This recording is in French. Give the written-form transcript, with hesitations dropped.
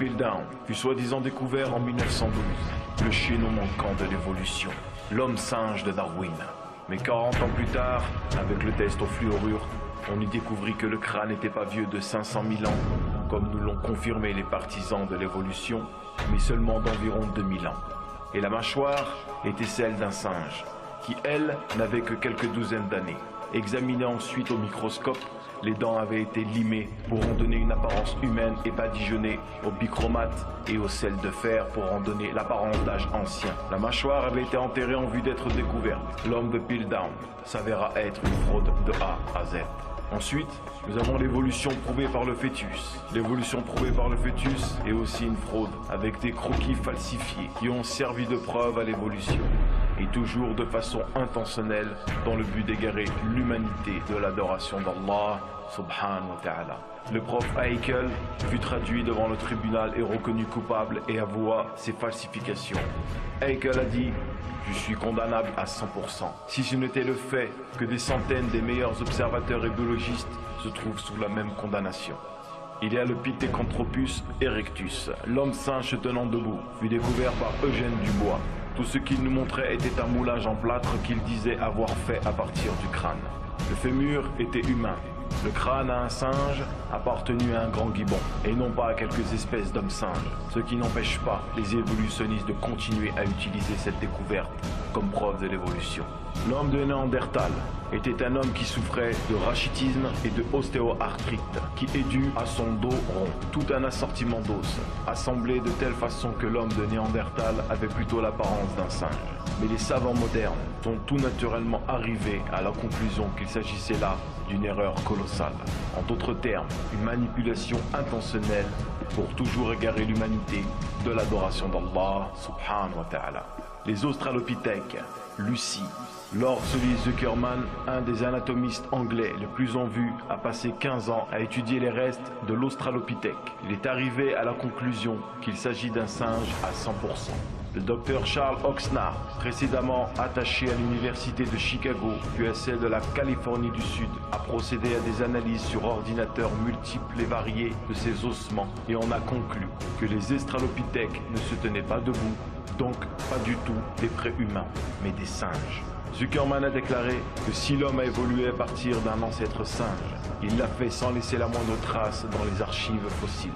Piltdown fut soi-disant découvert en 1912, le chaînon manquant de l'évolution, l'homme singe de Darwin. Mais 40 ans plus tard, avec le test au fluorure, on y découvrit que le crâne n'était pas vieux de 500 000 ans, comme nous l'ont confirmé les partisans de l'évolution, mais seulement d'environ 2000 ans. Et la mâchoire était celle d'un singe, qui elle n'avait que quelques douzaines d'années. Examinées ensuite au microscope, les dents avaient été limées pour en donner une apparence humaine et badigeonnées au bichromate et au sel de fer pour en donner l'apparence d'âge ancien. La mâchoire avait été enterrée en vue d'être découverte. L'homme de Piltdown s'avéra être une fraude de A à Z. Ensuite, nous avons l'évolution prouvée par le fœtus. L'évolution prouvée par le fœtus est aussi une fraude, avec des croquis falsifiés qui ont servi de preuve à l'évolution, et toujours de façon intentionnelle dans le but d'égarer l'humanité de l'adoration d'Allah subhanahu wa ta'ala. Le prof Haeckel fut traduit devant le tribunal et reconnu coupable et avoua ses falsifications. Haeckel a dit: je suis condamnable à 100%, si ce n'était le fait que des centaines des meilleurs observateurs et biologistes se trouvent sous la même condamnation. Il y a le Pithecanthropus erectus, l'homme singe se tenant debout, fut découvert par Eugène Dubois. Tout ce qu'il nous montrait était un moulage en plâtre qu'il disait avoir fait à partir du crâne. Le fémur était humain. Le crâne à un singe appartenu à un grand gibbon, et non pas à quelques espèces d'hommes singes, ce qui n'empêche pas les évolutionnistes de continuer à utiliser cette découverte comme preuve de l'évolution. L'homme de Néandertal était un homme qui souffrait de rachitisme et de ostéoarthrite, qui est dû à son dos rond, tout un assortiment d'os, assemblé de telle façon que l'homme de Néandertal avait plutôt l'apparence d'un singe. Mais les savants modernes sont tout naturellement arrivés à la conclusion qu'il s'agissait là d'une erreur colossale. En d'autres termes, une manipulation intentionnelle pour toujours égarer l'humanité de l'adoration d'Allah subhanahu wa ta'ala. Les australopithèques, Lucie, Lord Solly Zuckerman, un des anatomistes anglais les plus en vue, a passé 15 ans à étudier les restes de l'australopithèque. Il est arrivé à la conclusion qu'il s'agit d'un singe à 100%. Le docteur Charles Oxnard, précédemment attaché à l'université de Chicago, puis à celle de la Californie du Sud, a procédé à des analyses sur ordinateur multiples et variés de ces ossements et on a conclu que les australopithèques ne se tenaient pas debout, donc pas du tout des préhumains, mais des singes. Zuckerman a déclaré que si l'homme a évolué à partir d'un ancêtre singe, il l'a fait sans laisser la moindre trace dans les archives fossiles.